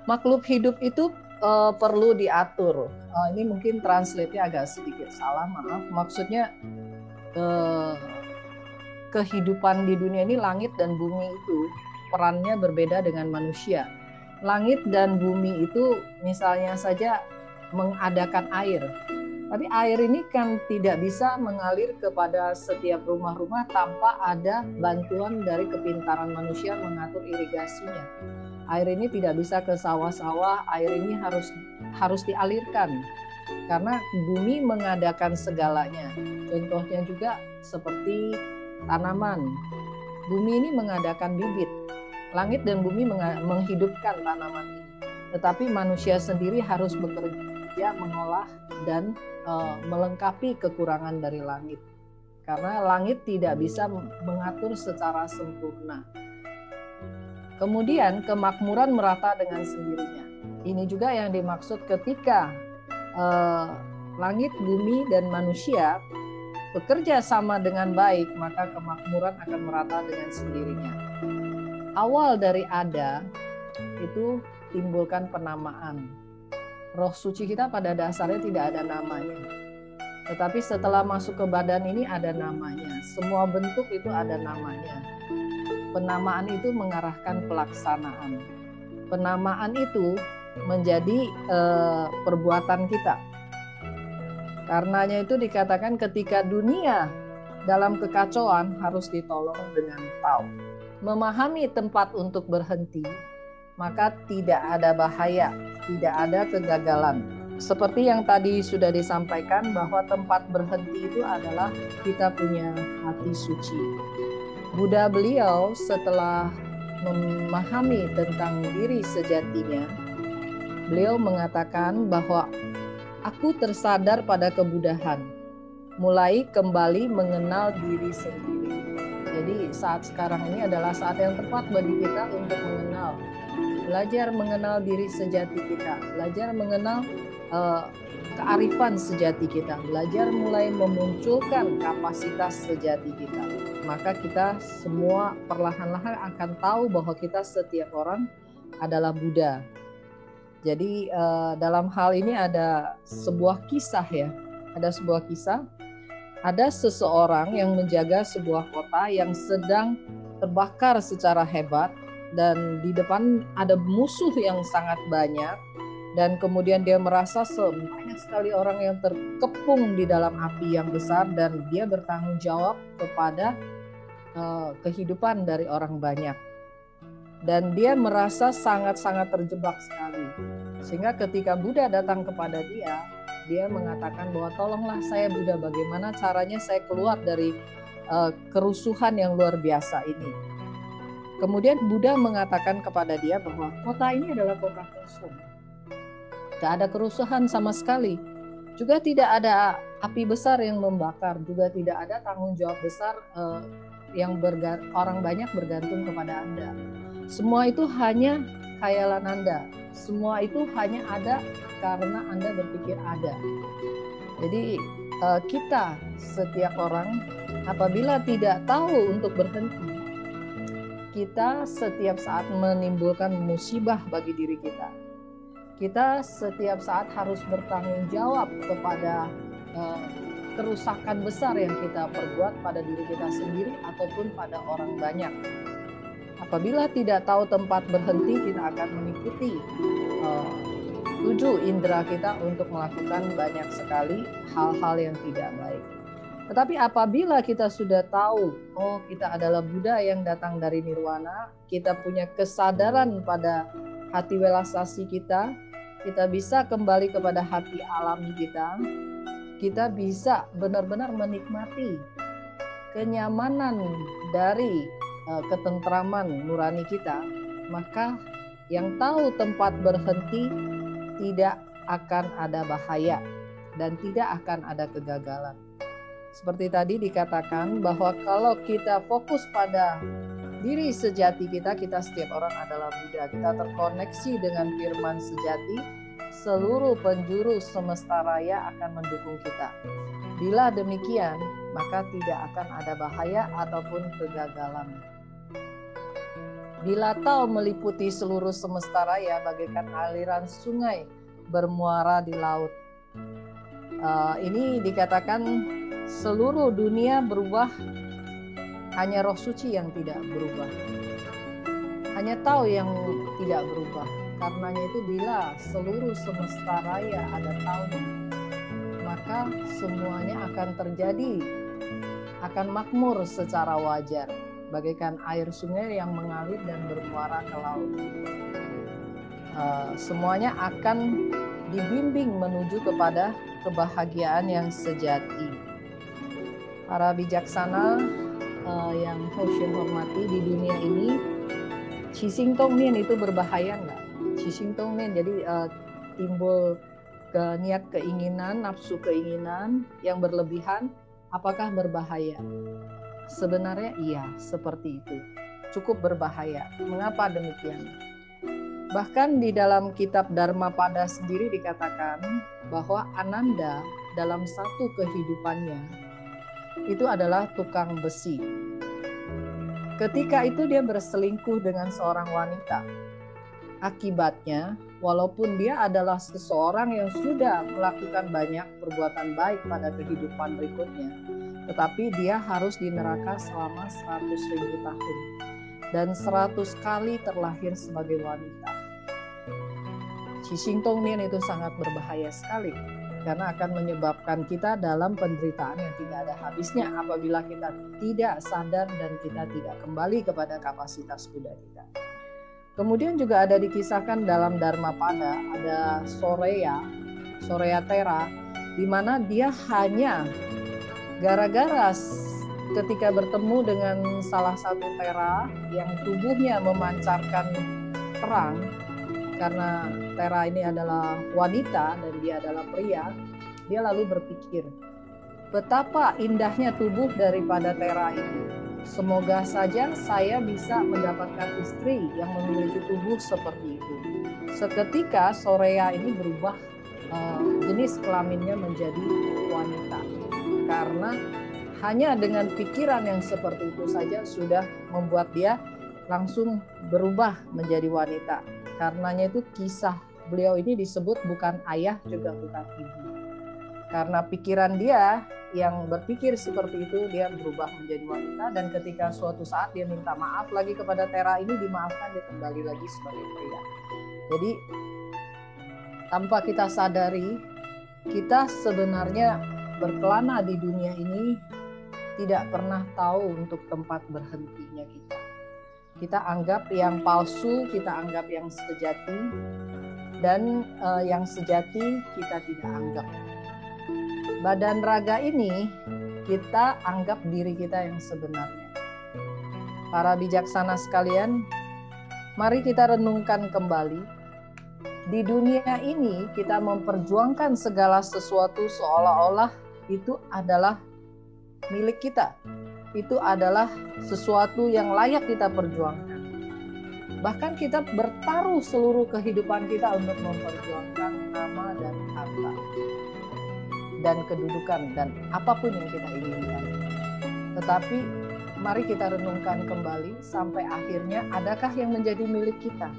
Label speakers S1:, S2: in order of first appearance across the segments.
S1: Makhluk hidup itu perlu diatur. Ini mungkin translate-nya agak sedikit salah, maaf. Maksudnya kehidupan di dunia ini, langit dan bumi itu perannya berbeda dengan manusia. Langit dan bumi itu misalnya saja mengadakan air. Tapi air ini kan tidak bisa mengalir kepada setiap rumah-rumah tanpa ada bantuan dari kepintaran manusia mengatur irigasinya. Air ini tidak bisa ke sawah-sawah, air ini harus dialirkan karena bumi mengadakan segalanya. Contohnya juga seperti tanaman. Bumi ini mengadakan bibit. Langit dan bumi menghidupkan tanaman ini. Tetapi manusia sendiri harus bekerja mengolah dan melengkapi kekurangan dari langit. Karena langit tidak bisa mengatur secara sempurna. Kemudian kemakmuran merata dengan sendirinya. Ini juga yang dimaksud ketika langit, bumi, dan manusia bekerja sama dengan baik, maka kemakmuran akan merata dengan sendirinya. Awal dari ada itu timbulkan penamaan. Roh suci kita pada dasarnya tidak ada namanya. Tetapi setelah masuk ke badan ini ada namanya. Semua bentuk itu ada namanya. Penamaan itu mengarahkan pelaksanaan. Penamaan itu menjadi perbuatan kita. Karenanya itu dikatakan ketika dunia dalam kekacauan harus ditolong dengan tahu. Memahami tempat untuk berhenti, maka tidak ada bahaya, tidak ada kegagalan. Seperti yang tadi sudah disampaikan bahwa tempat berhenti itu adalah kita punya hati suci. Buddha beliau setelah memahami tentang diri sejatinya, beliau mengatakan bahwa aku tersadar pada kebudahan, mulai kembali mengenal diri sendiri. Jadi saat sekarang ini adalah saat yang tepat bagi kita untuk mengenal, belajar mengenal diri sejati kita, belajar mengenal kearifan sejati kita, belajar mulai memunculkan kapasitas sejati kita. Maka kita semua perlahan-lahan akan tahu bahwa kita setiap orang adalah Buddha. Jadi dalam hal ini ada sebuah kisah ya. Ada sebuah kisah. Ada seseorang yang menjaga sebuah kota yang sedang terbakar secara hebat. Dan di depan ada musuh yang sangat banyak. Dan kemudian dia merasa banyak sekali orang yang terkepung di dalam api yang besar. Dan dia bertanggung jawab kepada kehidupan dari orang banyak. Dan dia merasa sangat-sangat terjebak sekali. Sehingga ketika Buddha datang kepada dia, dia mengatakan bahwa tolonglah saya Buddha, bagaimana caranya saya keluar dari kerusuhan yang luar biasa ini. Kemudian Buddha mengatakan kepada dia bahwa kota ini adalah kota kosong. Tidak ada kerusuhan sama sekali. Juga tidak ada api besar yang membakar, juga tidak ada tanggung jawab besar yang orang banyak bergantung kepada Anda. Semua itu hanya khayalan Anda. Semua itu hanya ada karena Anda berpikir ada. Jadi kita setiap orang apabila tidak tahu untuk berhenti, kita setiap saat menimbulkan musibah bagi diri kita. Kita setiap saat harus bertanggung jawab kepada kerusakan besar yang kita perbuat pada diri kita sendiri ataupun pada orang banyak. Apabila tidak tahu tempat berhenti, kita akan mengikuti 7 indera kita untuk melakukan banyak sekali hal-hal yang tidak baik. Tetapi apabila kita sudah tahu, oh kita adalah Buddha yang datang dari nirwana, kita punya kesadaran pada hati welasasi kita bisa kembali kepada hati alami kita bisa benar-benar menikmati kenyamanan dari ketentraman nurani kita, maka yang tahu tempat berhenti tidak akan ada bahaya dan tidak akan ada kegagalan. Seperti tadi dikatakan bahwa kalau kita fokus pada diri sejati kita setiap orang adalah Buddha. Kita terkoneksi dengan firman sejati, seluruh penjuru semesta raya akan mendukung kita. Bila demikian, maka tidak akan ada bahaya ataupun kegagalan. Bila Tao meliputi seluruh semesta raya bagaikan aliran sungai bermuara di laut. Ini dikatakan seluruh dunia berubah, hanya roh suci yang tidak berubah. Hanya Tao yang tidak berubah. Karenanya itu bila seluruh semesta raya ada Tao-nya, maka semuanya akan terjadi, akan makmur secara wajar, bagaikan air sungai yang mengalir dan bermuara ke laut. Semuanya akan dibimbing menuju kepada kebahagiaan yang sejati. Para bijaksana yang Hoshin hormati di dunia ini, Qixing Tong Nian itu berbahaya nggak? Qixing Tong Nian jadi timbul niat keinginan, nafsu keinginan yang berlebihan, apakah berbahaya? Sebenarnya iya, seperti itu. Cukup berbahaya. Mengapa demikian? Bahkan di dalam kitab Dharmapada sendiri dikatakan bahwa Ananda dalam satu kehidupannya itu adalah tukang besi. Ketika itu dia berselingkuh dengan seorang wanita. Akibatnya, walaupun dia adalah seseorang yang sudah melakukan banyak perbuatan baik pada kehidupan berikutnya, tetapi dia harus di neraka selama 100.000 tahun dan 100 kali terlahir sebagai wanita. Qixing Tong Nian itu sangat berbahaya sekali karena akan menyebabkan kita dalam penderitaan yang tidak ada habisnya apabila kita tidak sadar dan kita tidak kembali kepada kapasitas Buddha kita. Kemudian juga ada dikisahkan dalam Dharmapada ada Soreya Tera, di mana dia hanya gara-gara ketika bertemu dengan salah satu Tera yang tubuhnya memancarkan terang, karena Tera ini adalah wanita dan dia adalah pria, dia lalu berpikir, betapa indahnya tubuh daripada Tera ini. Semoga saja saya bisa mendapatkan istri yang memiliki tubuh seperti itu. Seketika Soreya ini berubah jenis kelaminnya menjadi wanita. Karena hanya dengan pikiran yang seperti itu saja sudah membuat dia langsung berubah menjadi wanita. Karenanya itu kisah beliau ini disebut bukan ayah juga bukan ibu. Karena pikiran dia yang berpikir seperti itu, dia berubah menjadi wanita, dan ketika suatu saat dia minta maaf lagi kepada Tera ini, dimaafkan, dia kembali lagi sebagai pria. Jadi tanpa kita sadari, kita sebenarnya berkelana di dunia ini tidak pernah tahu untuk tempat berhentinya kita. Kita anggap yang palsu, kita anggap yang sejati, dan yang sejati kita tidak anggap. Badan raga ini kita anggap diri kita yang sebenarnya. Para bijaksana sekalian, mari kita renungkan kembali. Di dunia ini kita memperjuangkan segala sesuatu seolah-olah itu adalah milik kita. Itu adalah sesuatu yang layak kita perjuangkan. Bahkan kita bertaruh seluruh kehidupan kita untuk memperjuangkan nama dan harta dan kedudukan dan apapun yang kita inginkan. Tetapi mari kita renungkan kembali sampai akhirnya, adakah yang menjadi milik kita?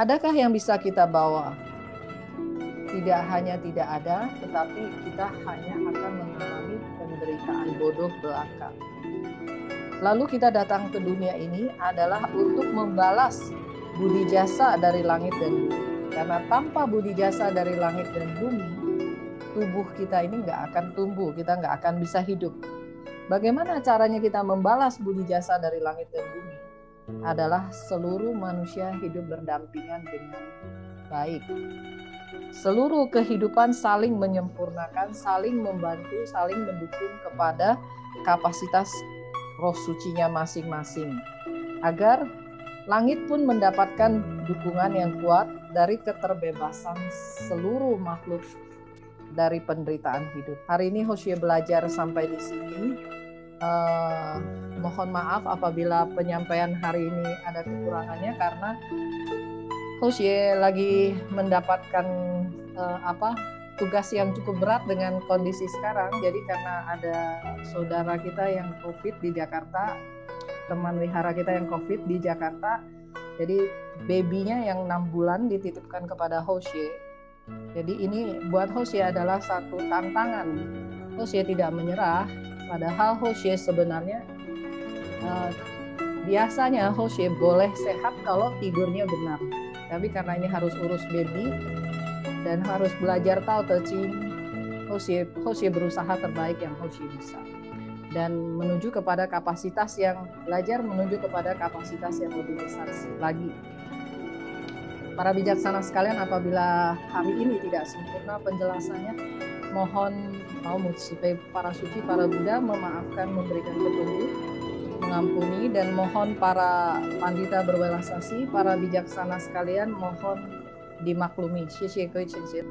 S1: Adakah yang bisa kita bawa? Tidak hanya tidak ada, tetapi kita hanya akan mengalami penderitaan bodoh belaka. Lalu kita datang ke dunia ini adalah untuk membalas budi jasa dari langit dan bumi. Karena tanpa budi jasa dari langit dan bumi, tubuh kita ini nggak akan tumbuh, kita nggak akan bisa hidup. Bagaimana caranya kita membalas budi jasa dari langit dan bumi? Adalah seluruh manusia hidup berdampingan dengan baik. Seluruh kehidupan saling menyempurnakan, saling membantu, saling mendukung kepada kapasitas roh sucinya masing-masing. Agar langit pun mendapatkan dukungan yang kuat dari keterbebasan seluruh makhluk dari penderitaan hidup. Hari ini Hoshie belajar sampai di sini. mohon maaf apabila penyampaian hari ini ada kekurangannya, karena Hosea lagi mendapatkan tugas yang cukup berat dengan kondisi sekarang. Jadi karena ada saudara kita yang COVID di Jakarta, teman wihara kita yang COVID di Jakarta, jadi babynya yang 6 bulan dititipkan kepada Hosea. Jadi ini buat Hosea adalah satu tantangan. Hosea tidak menyerah, padahal Hosea sebenarnya biasanya Hosea boleh sehat kalau tidurnya benar. Tapi karena ini harus urus baby dan harus belajar tahu teaching, Hosea berusaha terbaik yang Hosea bisa. Dan menuju kepada kapasitas yang lebih besar lagi. Para bijaksana sekalian, apabila hari ini tidak sempurna penjelasannya, mohon supaya para suci, para Buddha memaafkan, memberikan petunjuk, mengampuni, dan mohon para pandita berwelas asih, para bijaksana sekalian, mohon dimaklumi. Xie xie